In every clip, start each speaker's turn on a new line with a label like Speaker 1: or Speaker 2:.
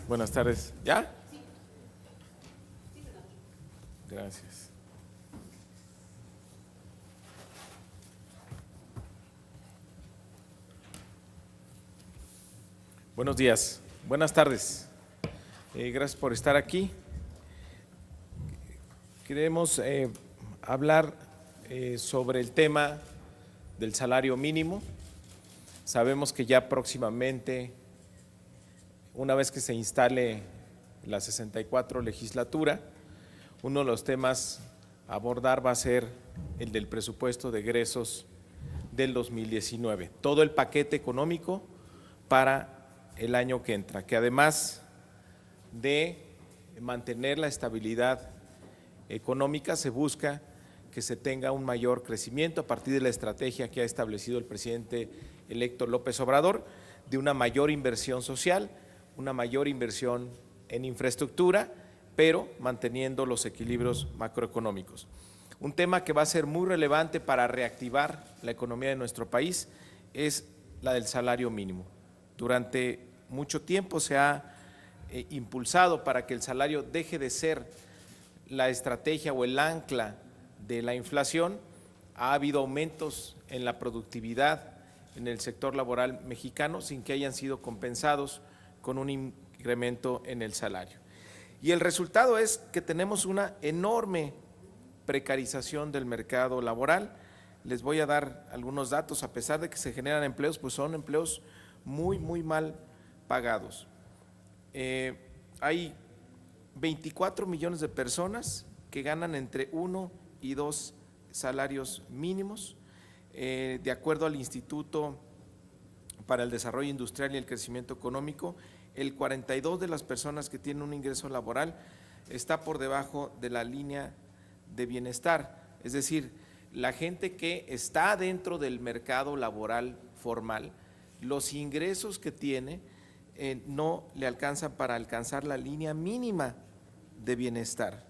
Speaker 1: Buenas tardes. ¿Ya? Gracias. Buenos días. Buenas tardes. Gracias por estar aquí. Queremos hablar sobre el tema del salario mínimo. Sabemos que ya próximamente, una vez que se instale la 64 legislatura, uno de los temas a abordar va a ser el del presupuesto de egresos del 2019, todo el paquete económico para el año que entra, que además de mantener la estabilidad económica, se busca que se tenga un mayor crecimiento a partir de la estrategia que ha establecido el presidente electo López Obrador, de una mayor inversión social, una mayor inversión en infraestructura, pero manteniendo los equilibrios macroeconómicos. Un tema que va a ser muy relevante para reactivar la economía de nuestro país es la del salario mínimo. Durante mucho tiempo se ha impulsado para que el salario deje de ser la estrategia o el ancla de la inflación. Ha habido aumentos en la productividad en el sector laboral mexicano sin que hayan sido compensados con un incremento en el salario. Y el resultado es que tenemos una enorme precarización del mercado laboral. Les voy a dar algunos datos. A pesar de que se generan empleos, pues son empleos muy mal pagados. Hay 24 millones de personas que ganan entre 1 y 2 salarios mínimos. De acuerdo al Instituto para el Desarrollo Industrial y el Crecimiento Económico, el 42% de las personas que tienen un ingreso laboral está por debajo de la línea de bienestar, es decir, la gente que está dentro del mercado laboral formal, los ingresos que tiene no le alcanzan para alcanzar la línea mínima de bienestar.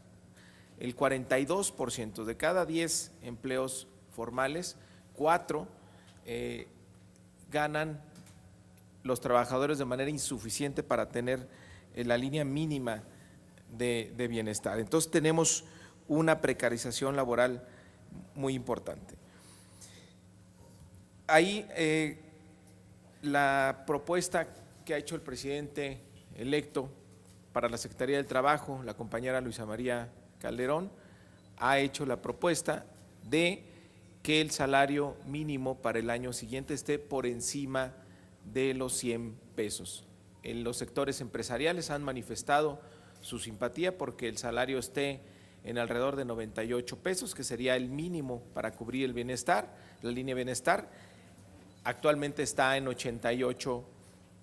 Speaker 1: El 42% de cada 10 empleos formales, 4 ganan los trabajadores de manera insuficiente para tener la línea mínima de bienestar. Entonces tenemos una precarización laboral muy importante. Ahí la propuesta que ha hecho el presidente electo para la Secretaría del Trabajo, la compañera Luisa María Calderón, ha hecho la propuesta de que el salario mínimo para el año siguiente esté por encima de los 100 pesos. En los sectores empresariales han manifestado su simpatía porque el salario esté en alrededor de 98 pesos, que sería el mínimo para cubrir el bienestar, la línea de bienestar. Actualmente está en 88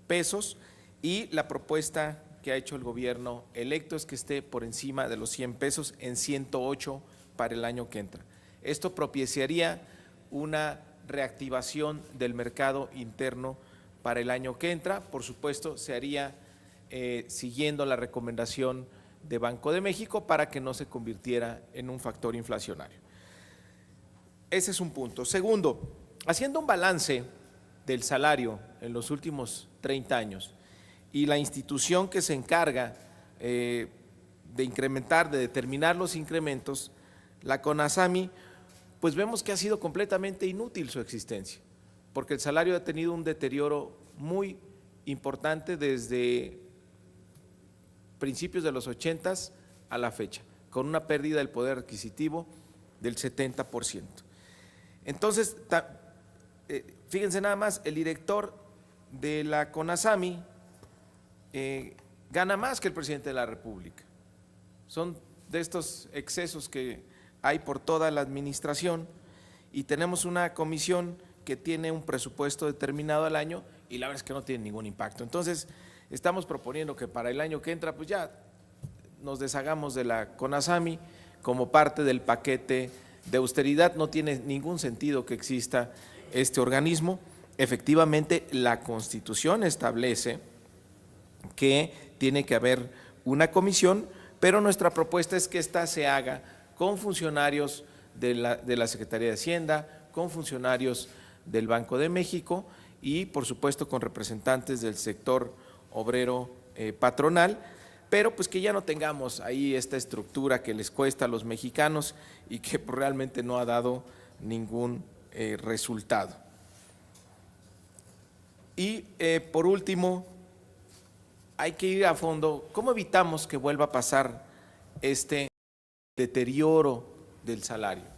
Speaker 1: pesos y la propuesta que ha hecho el gobierno electo es que esté por encima de los 100 pesos en 108 para el año que entra. Esto propiciaría una reactivación del mercado interno para el año que entra. Por supuesto, se haría siguiendo la recomendación de Banco de México para que no se convirtiera en un factor inflacionario. Ese es un punto. Segundo, haciendo un balance del salario en los últimos 30 años y la institución que se encarga de incrementar, de determinar los incrementos, la CONASAMI, pues vemos que ha sido completamente inútil su existencia, porque el salario ha tenido un deterioro muy importante desde principios de los 80s a la fecha, con una pérdida del poder adquisitivo del 70%. Entonces, fíjense nada más, el director de la CONASAMI gana más que el presidente de la República. Son de estos excesos que hay por toda la administración y tenemos una comisión que tiene un presupuesto determinado al año y la verdad es que no tiene ningún impacto. Entonces, estamos proponiendo que para el año que entra, pues ya nos deshagamos de la CONASAMI como parte del paquete de austeridad. No tiene ningún sentido que exista este organismo. Efectivamente, la Constitución establece que tiene que haber una comisión, pero nuestra propuesta es que ésta se haga con funcionarios de la Secretaría de Hacienda, con funcionarios del Banco de México y por supuesto con representantes del sector obrero patronal, pero pues que ya no tengamos ahí esta estructura que les cuesta a los mexicanos y que realmente no ha dado ningún resultado. Y por último, hay que ir a fondo, ¿cómo evitamos que vuelva a pasar este deterioro del salario?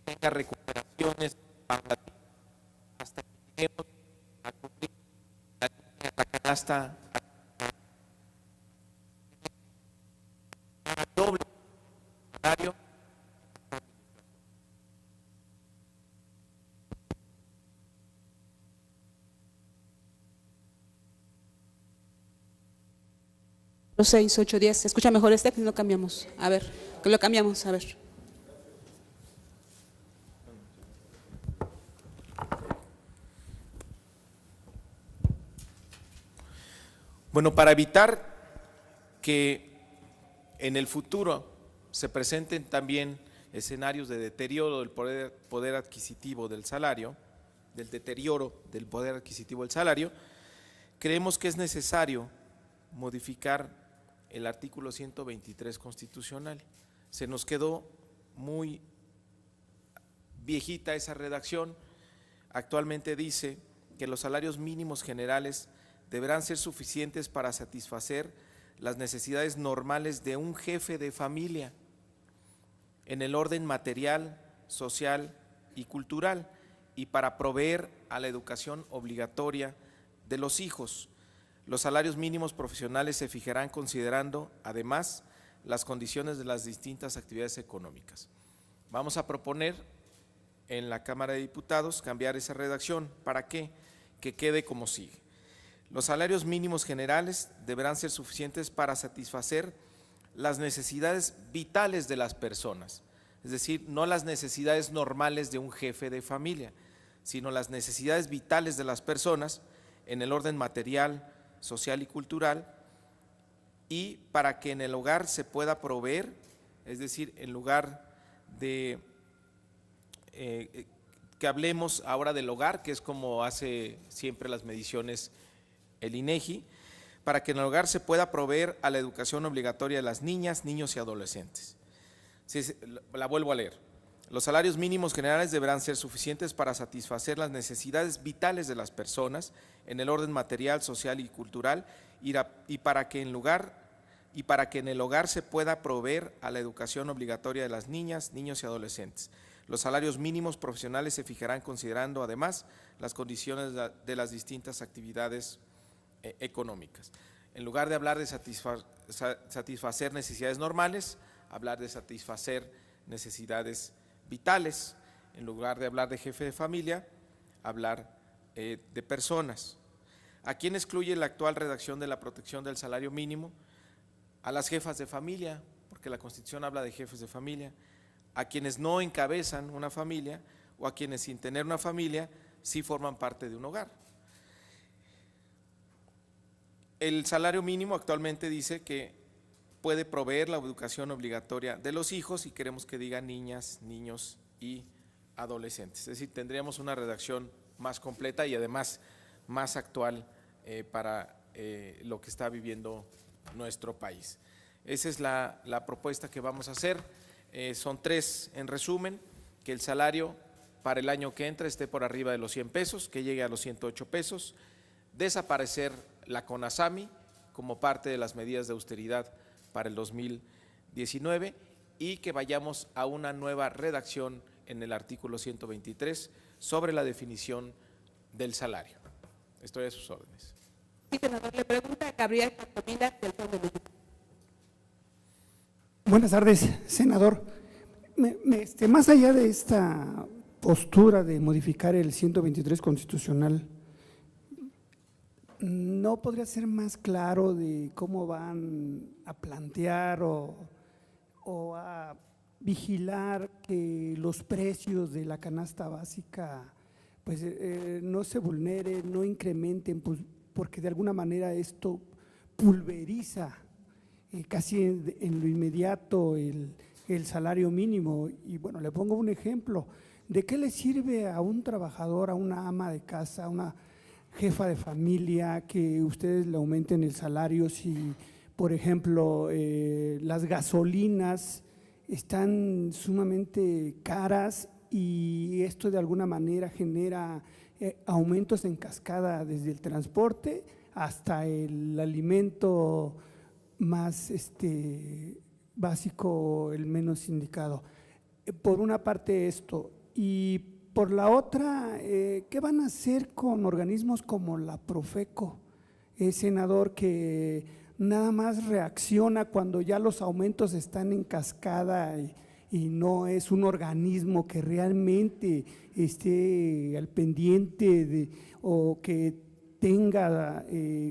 Speaker 1: Tenga recuperaciones hasta que lleguemos a cumplir la canasta doble salario.
Speaker 2: Los 6, 8, 10. ¿Se escucha mejor este? Lo cambiamos. A ver, que lo cambiamos, a ver.
Speaker 1: Bueno, para evitar que en el futuro se presenten también escenarios de deterioro del poder adquisitivo del salario, del deterioro del poder adquisitivo del salario, creemos que es necesario modificar el artículo 123 constitucional. Se nos quedó muy viejita esa redacción. Actualmente dice que los salarios mínimos generales deberán ser suficientes para satisfacer las necesidades normales de un jefe de familia en el orden material, social y cultural y para proveer a la educación obligatoria de los hijos. Los salarios mínimos profesionales se fijarán considerando, además, las condiciones de las distintas actividades económicas. Vamos a proponer en la Cámara de Diputados cambiar esa redacción. ¿Para qué? Que quede como sigue. Los salarios mínimos generales deberán ser suficientes para satisfacer las necesidades vitales de las personas, es decir, no las necesidades normales de un jefe de familia, sino las necesidades vitales de las personas en el orden material, social y cultural, y para que en el hogar se pueda proveer, es decir, en lugar de que hablemos ahora del hogar, que es como hace siempre las mediciones el INEGI, para que en el hogar se pueda proveer a la educación obligatoria de las niñas, niños y adolescentes. La vuelvo a leer. Los salarios mínimos generales deberán ser suficientes para satisfacer las necesidades vitales de las personas en el orden material, social y cultural y para que en el hogar se pueda proveer a la educación obligatoria de las niñas, niños y adolescentes. Los salarios mínimos profesionales se fijarán considerando además las condiciones de las distintas actividades económicas. En lugar de hablar de satisfacer necesidades normales, hablar de satisfacer necesidades vitales. En lugar de hablar de jefe de familia, hablar de personas. ¿A quién excluye la actual redacción de la protección del salario mínimo? A las jefas de familia, porque la Constitución habla de jefes de familia, a quienes no encabezan una familia o a quienes sin tener una familia sí forman parte de un hogar. El salario mínimo actualmente dice que puede proveer la educación obligatoria de los hijos y queremos que diga niñas, niños y adolescentes. Es decir, tendríamos una redacción más completa y además más actual para lo que está viviendo nuestro país. Esa es la propuesta que vamos a hacer. Son tres en resumen: que el salario para el año que entra esté por arriba de los 100 pesos, que llegue a los 108 pesos, desaparecer la CONASAMI como parte de las medidas de austeridad para el 2019 y que vayamos a una nueva redacción en el artículo 123 sobre la definición del salario. Estoy a sus órdenes.
Speaker 2: Sí, senador, le pregunta a Gabriel Camila del Fondo de México.
Speaker 3: Buenas tardes, senador. Más allá de esta postura de modificar el 123 constitucional, ¿no podría ser más claro de cómo van a plantear o a vigilar que los precios de la canasta básica pues, no se vulneren, no incrementen, pues, porque de alguna manera esto pulveriza casi en lo inmediato el salario mínimo? Y bueno, le pongo un ejemplo: ¿De qué le sirve a un trabajador, a una ama de casa, a una jefa de familia que ustedes le aumenten el salario si, por ejemplo, las gasolinas están sumamente caras y esto de alguna manera genera aumentos en cascada desde el transporte hasta el alimento más básico, el menos indicado? Por una parte esto, y por la otra, ¿qué van a hacer con organismos como la Profeco, senador, que nada más reacciona cuando ya los aumentos están en cascada y no es un organismo que realmente esté al pendiente o que tenga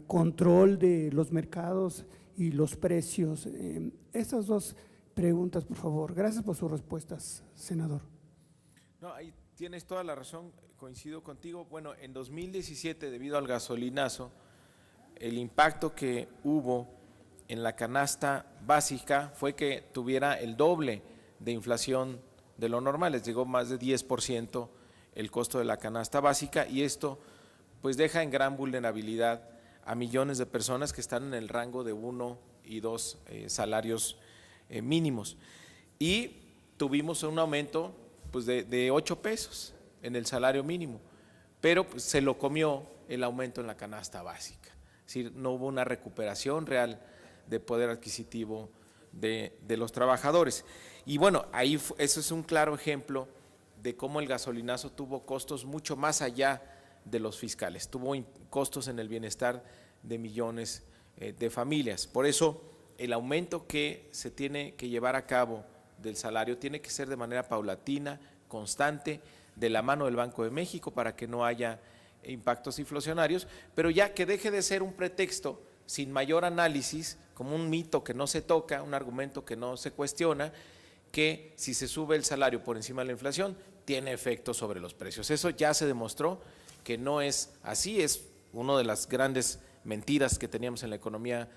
Speaker 3: control de los mercados y los precios? Estas dos preguntas, por favor. Gracias por sus respuestas, senador.
Speaker 1: No, ahí tienes toda la razón, coincido contigo. Bueno, en 2017, debido al gasolinazo, el impacto que hubo en la canasta básica fue que tuviera el doble de inflación de lo normal, les llegó más de 10% el costo de la canasta básica, y esto pues deja en gran vulnerabilidad a millones de personas que están en el rango de 1 y 2 salarios mínimos. Y tuvimos un aumento pues de 8 pesos en el salario mínimo, pero pues, se lo comió el aumento en la canasta básica. Es decir, no hubo una recuperación real de poder adquisitivo de los trabajadores. Y bueno, ahí eso es un claro ejemplo de cómo el gasolinazo tuvo costos mucho más allá de los fiscales, tuvo costos en el bienestar de millones de familias. Por eso el aumento que se tiene que llevar a cabo del salario tiene que ser de manera paulatina, constante, de la mano del Banco de México para que no haya impactos inflacionarios, pero ya que deje de ser un pretexto sin mayor análisis, como un mito que no se toca, un argumento que no se cuestiona, que si se sube el salario por encima de la inflación, tiene efectos sobre los precios. Eso ya se demostró que no es así, es una de las grandes mentiras que teníamos en la economía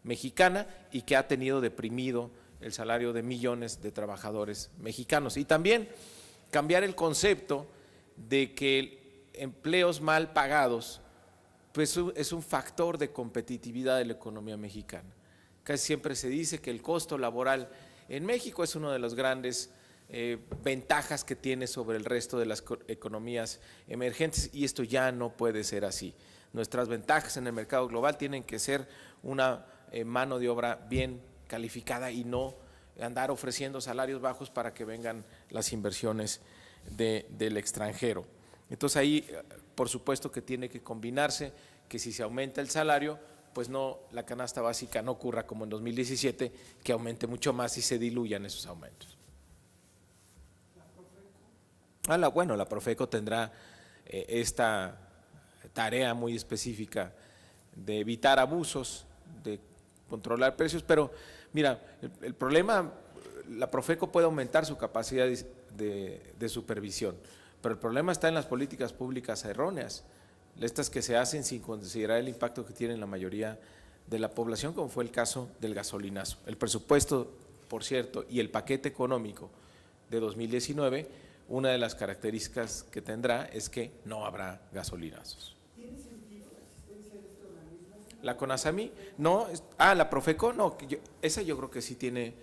Speaker 1: mexicana y que ha tenido deprimido el salario de millones de trabajadores mexicanos. Y también cambiar el concepto de que empleos mal pagados pues es un factor de competitividad de la economía mexicana. Casi siempre se dice que el costo laboral en México es una de las grandes ventajas que tiene sobre el resto de las economías emergentes, y esto ya no puede ser así. Nuestras ventajas en el mercado global tienen que ser una mano de obra bien calificada y no andar ofreciendo salarios bajos para que vengan las inversiones del extranjero. Entonces ahí, por supuesto que tiene que combinarse, que si se aumenta el salario, pues no, la canasta básica no ocurra como en 2017, que aumente mucho más y se diluyan esos aumentos. Bueno, la Profeco tendrá esta tarea muy específica de evitar abusos, de controlar precios, pero mira, el problema, la Profeco puede aumentar su capacidad de supervisión, pero el problema está en las políticas públicas erróneas, estas que se hacen sin considerar el impacto que tienen la mayoría de la población, como fue el caso del gasolinazo. El presupuesto, por cierto, y el paquete económico de 2019, una de las características que tendrá es que no habrá gasolinazos. ¿Tiene sentido la existencia de este organismo? ¿La CONASAMI? No, la Profeco, no, esa yo creo que sí tiene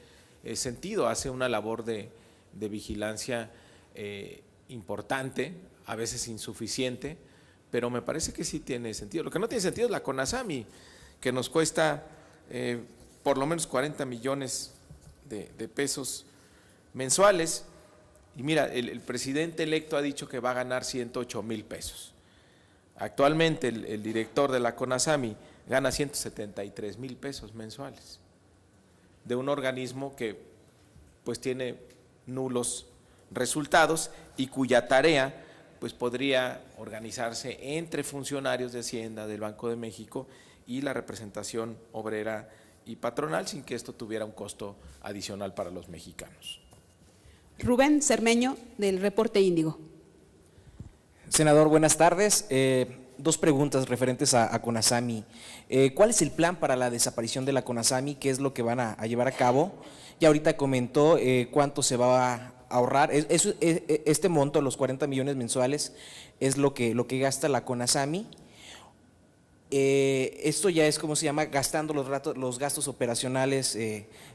Speaker 1: sentido, hace una labor de vigilancia importante, a veces insuficiente, pero me parece que sí tiene sentido. Lo que no tiene sentido es la CONASAMI, que nos cuesta por lo menos 40 millones de pesos mensuales, y mira, el presidente electo ha dicho que va a ganar 108,000 pesos. Actualmente el director de la CONASAMI gana 173,000 pesos mensuales, de un organismo que pues tiene nulos resultados y cuya tarea pues podría organizarse entre funcionarios de Hacienda, del Banco de México y la representación obrera y patronal, sin que esto tuviera un costo adicional para los mexicanos.
Speaker 2: Rubén Cermeño, del Reporte Índigo.
Speaker 4: Senador, buenas tardes. Dos preguntas referentes a CONASAMI. ¿Cuál es el plan para la desaparición de la CONASAMI? ¿Qué es lo que van a llevar a cabo? Ya ahorita comentó cuánto se va ahorrar. Este monto, los 40 millones mensuales, es lo que gasta la CONASAMI. Esto ya es, ¿cómo se llama?, gastando los gastos operacionales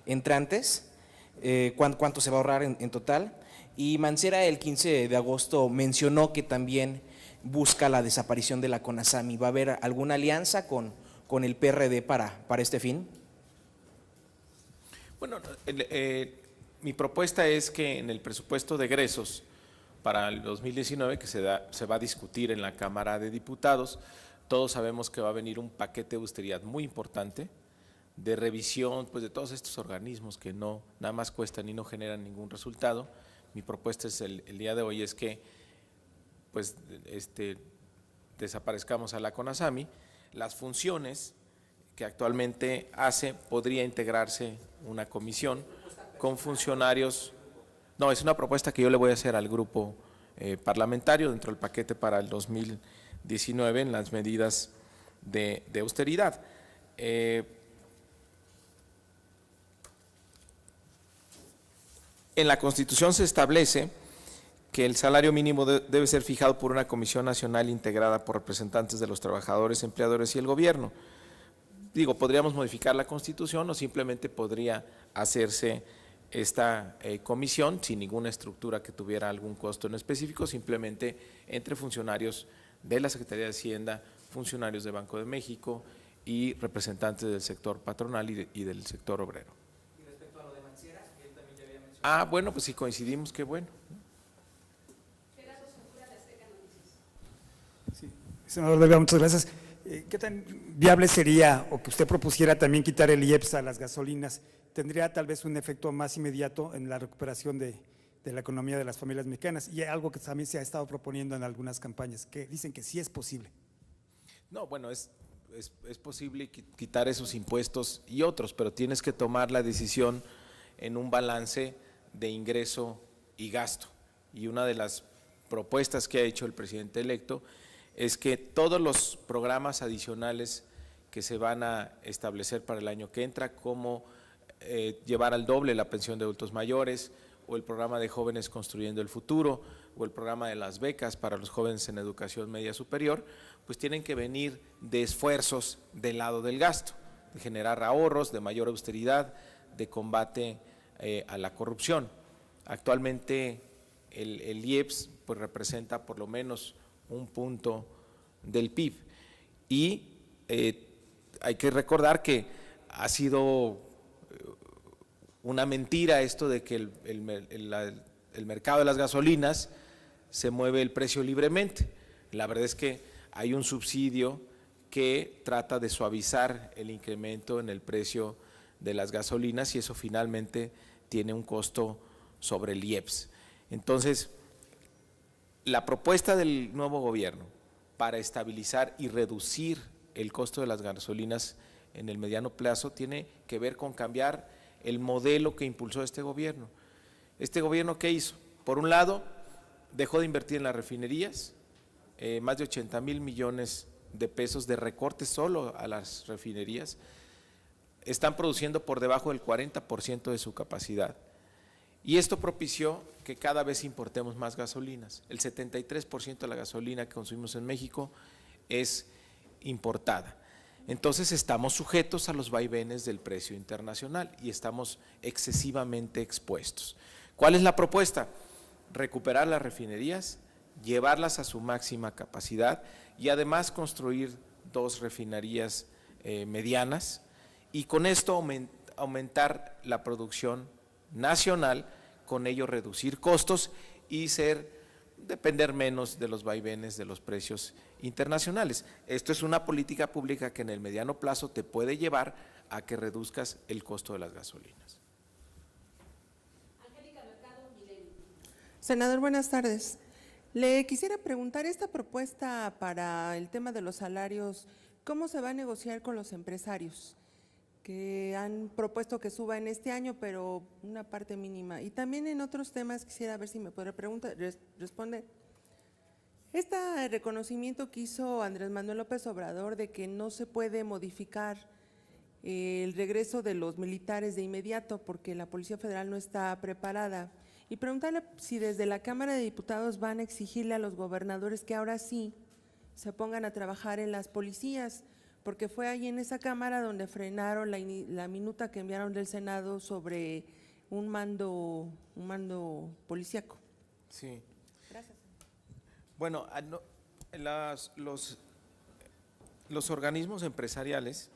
Speaker 4: entrantes. ¿Cuánto se va a ahorrar en total? Y Mancera el 15 de agosto mencionó que también busca la desaparición de la CONASAMI. ¿Va a haber alguna alianza con el PRD para este fin?
Speaker 1: Bueno, mi propuesta es que en el presupuesto de egresos para el 2019, que se va a discutir en la Cámara de Diputados, todos sabemos que va a venir un paquete de austeridad muy importante, de revisión pues, de todos estos organismos que no nada más cuestan y no generan ningún resultado. Mi propuesta es el día de hoy es que pues, desaparezcamos a la CONASAMI. Las funciones que actualmente hace, podría integrarse una comisión con funcionarios. No, es una propuesta que yo le voy a hacer al grupo parlamentario dentro del paquete para el 2019 en las medidas de austeridad. En la Constitución se establece que el salario mínimo debe ser fijado por una comisión nacional integrada por representantes de los trabajadores, empleadores y el gobierno. Digo, podríamos modificar la Constitución o simplemente podría hacerse esta comisión sin ninguna estructura que tuviera algún costo en específico, simplemente entre funcionarios de la Secretaría de Hacienda, funcionarios de Banco de México y representantes del sector patronal y del sector obrero.
Speaker 4: Y respecto a lo de Mancera, que él también ya había mencionado.
Speaker 1: Ah, bueno, pues si coincidimos, qué bueno.
Speaker 5: Sí. Senador Delgado, muchas gracias. ¿Qué tan viable sería o que usted propusiera también quitar el IEPS a las gasolinas? ¿Tendría tal vez un efecto más inmediato en la recuperación de la economía de las familias mexicanas? Y algo que también se ha estado proponiendo en algunas campañas, que dicen que sí es posible.
Speaker 1: No, bueno, es posible quitar esos impuestos y otros, pero tienes que tomar la decisión en un balance de ingreso y gasto. Y una de las propuestas que ha hecho el presidente electo es que todos los programas adicionales que se van a establecer para el año que entra, como llevar al doble la pensión de adultos mayores, o el programa de jóvenes construyendo el futuro, o el programa de las becas para los jóvenes en educación media superior, pues tienen que venir de esfuerzos del lado del gasto, de generar ahorros, de mayor austeridad, de combate a la corrupción. Actualmente el IEPS pues representa por lo menos un punto del PIB y hay que recordar que ha sido una mentira esto de que el mercado de las gasolinas se mueve el precio libremente. La verdad es que hay un subsidio que trata de suavizar el incremento en el precio de las gasolinas y eso finalmente tiene un costo sobre el IEPS. Entonces, la propuesta del nuevo gobierno para estabilizar y reducir el costo de las gasolinas en el mediano plazo tiene que ver con cambiar el modelo que impulsó este gobierno. ¿Este gobierno qué hizo? Por un lado, dejó de invertir en las refinerías, más de 80,000 millones de pesos de recortes solo a las refinerías, están produciendo por debajo del 40% de su capacidad. Y esto propició que cada vez importemos más gasolinas. El 73% de la gasolina que consumimos en México es importada. Entonces estamos sujetos a los vaivenes del precio internacional y estamos excesivamente expuestos. ¿Cuál es la propuesta? Recuperar las refinerías, llevarlas a su máxima capacidad y además construir 2 refinerías medianas y con esto aumentar la producción nacional, con ello reducir costos y depender menos de los vaivenes de los precios internacionales. Esto es una política pública que en el mediano plazo te puede llevar a que reduzcas el costo de las gasolinas.
Speaker 6: Senador, buenas tardes. Le quisiera preguntar, esta propuesta para el tema de los salarios, ¿cómo se va a negociar con los empresarios? Que han propuesto que suba en este año, pero una parte mínima. Y también en otros temas quisiera ver si me puede responder. Este reconocimiento que hizo Andrés Manuel López Obrador de que no se puede modificar el regreso de los militares de inmediato porque la Policía Federal no está preparada. y preguntarle si desde la Cámara de Diputados van a exigirle a los gobernadores que ahora sí se pongan a trabajar en las policías, porque fue ahí en esa Cámara donde frenaron la minuta que enviaron del Senado sobre un mando policíaco.
Speaker 1: Sí.
Speaker 6: Gracias.
Speaker 1: Bueno, los organismos empresariales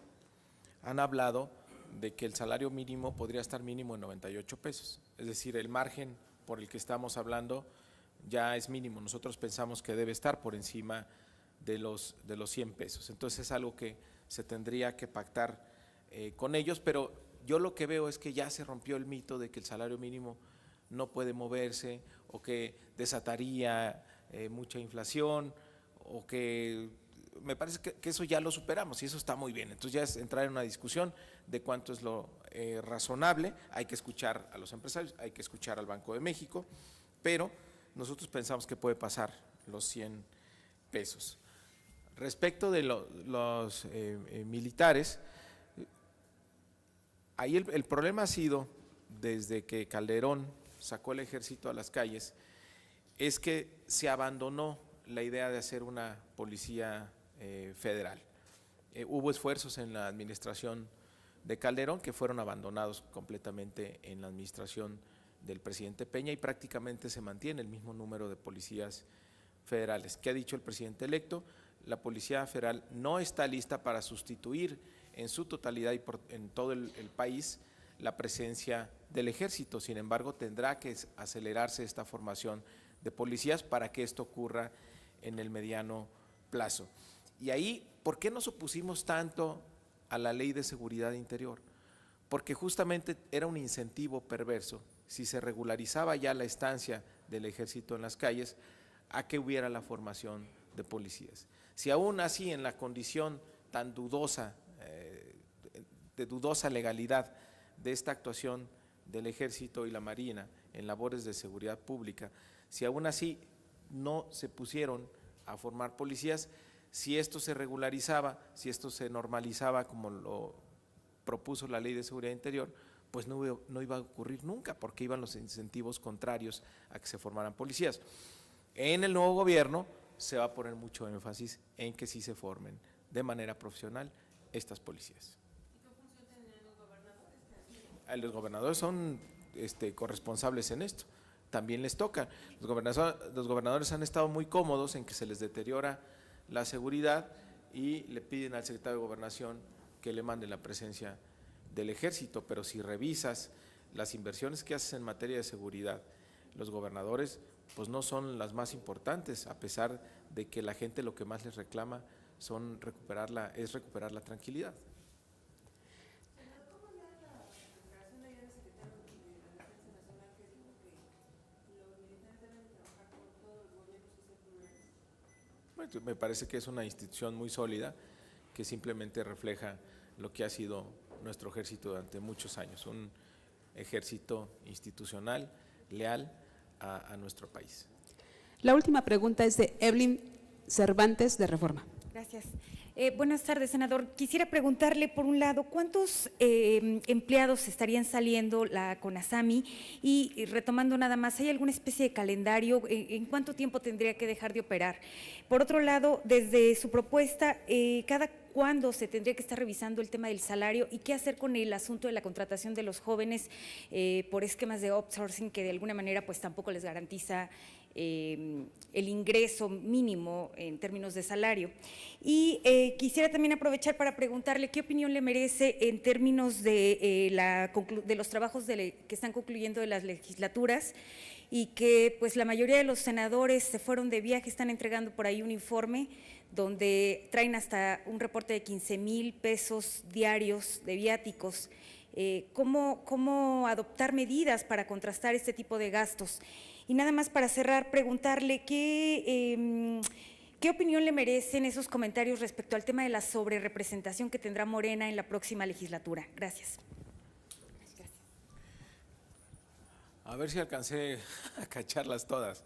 Speaker 1: han hablado de que el salario mínimo podría estar mínimo en 98 pesos, es decir, el margen por el que estamos hablando ya es mínimo. Nosotros pensamos que debe estar por encima de los 100 pesos. Entonces es algo que se tendría que pactar con ellos, pero yo lo que veo es que ya se rompió el mito de que el salario mínimo no puede moverse o que desataría mucha inflación o que me parece que eso ya lo superamos y eso está muy bien. Entonces ya es entrar en una discusión de cuánto es lo razonable. Hay que escuchar a los empresarios, hay que escuchar al Banco de México, pero nosotros pensamos que puede pasar los 100 pesos. Respecto de los militares, ahí el problema ha sido, desde que Calderón sacó el ejército a las calles, es que se abandonó la idea de hacer una policía federal. Hubo esfuerzos en la administración de Calderón que fueron abandonados completamente en la administración del presidente Peña y prácticamente se mantiene el mismo número de policías federales. ¿Qué ha dicho el presidente electo? La Policía Federal no está lista para sustituir en su totalidad y en todo el país la presencia del ejército. Sin embargo, tendrá que acelerarse esta formación de policías para que esto ocurra en el mediano plazo. Y ahí, ¿por qué nos opusimos tanto a la Ley de Seguridad Interior? Porque justamente era un incentivo perverso, si se regularizaba ya la estancia del ejército en las calles, a que hubiera la formación de policías. Si aún así, en la condición tan dudosa, de dudosa legalidad de esta actuación del ejército y la marina en labores de seguridad pública, si aún así no se pusieron a formar policías, si esto se regularizaba, si esto se normalizaba como lo propuso la Ley de Seguridad Interior, pues no iba a ocurrir nunca, porque iban los incentivos contrarios a que se formaran policías. En el nuevo gobierno se va a poner mucho énfasis en que sí se formen de manera profesional estas policías. ¿Y qué función tendrían los gobernadores? Los gobernadores son corresponsables en esto, también les toca. Los gobernadores han estado muy cómodos en que se les deteriora la seguridad y le piden al secretario de Gobernación que le mande la presencia del ejército, pero si revisas las inversiones que haces en materia de seguridad, los gobernadores pues no son las más importantes, a pesar de que la gente lo que más les reclama es recuperar la tranquilidad. Bueno, me parece que es una institución muy sólida que simplemente refleja lo que ha sido nuestro ejército durante muchos años, un ejército institucional, leal a nuestro país.
Speaker 2: La última pregunta es de Evelyn Cervantes, de Reforma.
Speaker 7: Gracias. Buenas tardes, senador. Quisiera preguntarle, por un lado, ¿cuántos empleados estarían saliendo la CONASAMI? Y retomando nada más, ¿hay alguna especie de calendario? ¿En cuánto tiempo tendría que dejar de operar? Por otro lado, desde su propuesta, ¿cada cuándo se tendría que estar revisando el tema del salario y qué hacer con el asunto de la contratación de los jóvenes por esquemas de outsourcing que de alguna manera pues tampoco les garantiza el ingreso mínimo en términos de salario? Y quisiera también aprovechar para preguntarle qué opinión le merece en términos de los trabajos que están concluyendo de las legislaturas y que pues la mayoría de los senadores se fueron de viaje, están entregando por ahí un informe donde traen hasta un reporte de 15,000 pesos diarios de viáticos. ¿Cómo adoptar medidas para contrastar este tipo de gastos? Y nada más para cerrar, preguntarle ¿qué opinión le merecen esos comentarios respecto al tema de la sobrerepresentación que tendrá Morena en la próxima legislatura? Gracias.
Speaker 1: A ver si alcancé a cacharlas todas.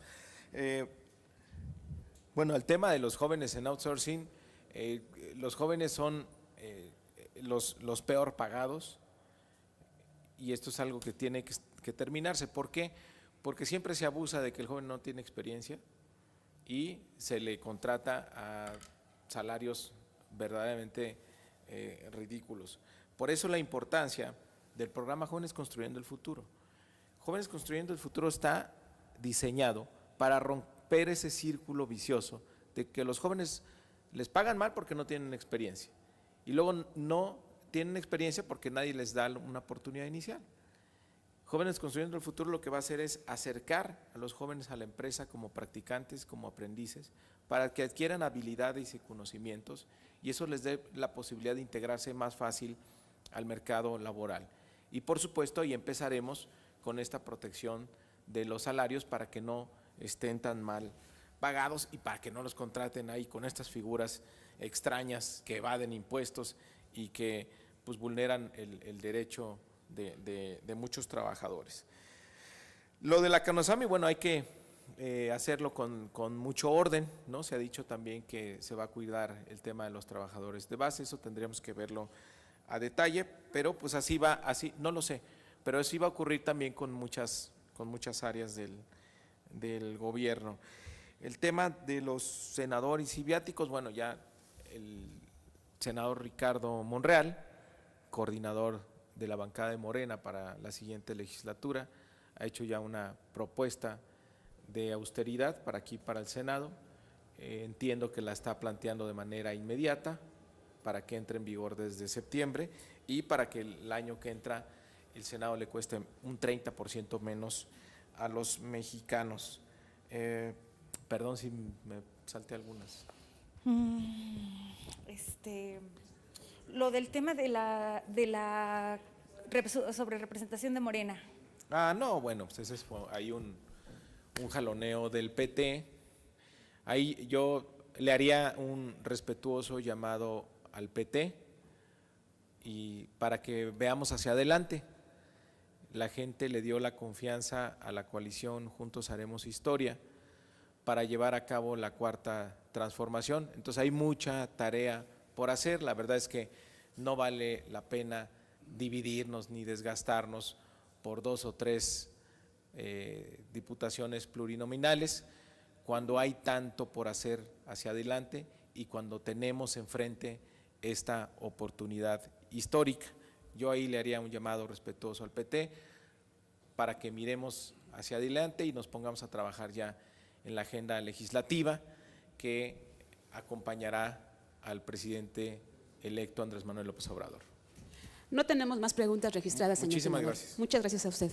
Speaker 1: Bueno, el tema de los jóvenes en outsourcing, los jóvenes son los peor pagados y esto es algo que tiene que terminarse. ¿Por qué? porque siempre se abusa de que el joven no tiene experiencia y se le contrata a salarios verdaderamente ridículos. Por eso la importancia del programa Jóvenes Construyendo el Futuro. Jóvenes Construyendo el Futuro está diseñado para romper ese círculo vicioso de que los jóvenes les pagan mal porque no tienen experiencia y luego no tienen experiencia porque nadie les da una oportunidad inicial. Jóvenes Construyendo el Futuro lo que va a hacer es acercar a los jóvenes a la empresa como practicantes, como aprendices, para que adquieran habilidades y conocimientos y eso les dé la posibilidad de integrarse más fácil al mercado laboral. Y por supuesto ahí empezaremos con esta protección de los salarios para que no estén tan mal pagados y para que no los contraten ahí con estas figuras extrañas que evaden impuestos y que pues vulneran el derecho de muchos trabajadores. Lo de la CONASAMI, bueno, hay que hacerlo con mucho orden, ¿no? Se ha dicho también que se va a cuidar el tema de los trabajadores de base, eso tendríamos que verlo a detalle, pero pues así va, así, no lo sé, pero así va a ocurrir también con muchas áreas del gobierno. El tema de los senadores y viáticos, bueno, ya el senador Ricardo Monreal, coordinador de la bancada de Morena para la siguiente legislatura, ha hecho ya una propuesta de austeridad para aquí, para el Senado. Entiendo que la está planteando de manera inmediata para que entre en vigor desde septiembre y para que el año que entra el Senado le cueste un 30% menos a los mexicanos. Perdón si me salté algunas.
Speaker 7: Lo del tema de la sobre representación de Morena.
Speaker 1: Ah, no, bueno, pues ese fue ahí un jaloneo del PT. Ahí yo le haría un respetuoso llamado al PT y para que veamos hacia adelante. La gente le dio la confianza a la coalición Juntos Haremos Historia para llevar a cabo la cuarta transformación. Entonces hay mucha tarea por hacer. La verdad es que no vale la pena dividirnos ni desgastarnos por 2 o 3 diputaciones plurinominales cuando hay tanto por hacer hacia adelante y cuando tenemos enfrente esta oportunidad histórica. Yo ahí le haría un llamado respetuoso al PT para que miremos hacia adelante y nos pongamos a trabajar ya en la agenda legislativa que acompañará al presidente electo Andrés Manuel López Obrador.
Speaker 2: No tenemos más preguntas registradas, señor
Speaker 1: Muchísimas
Speaker 2: senador.
Speaker 1: gracias.
Speaker 2: Muchas gracias a usted.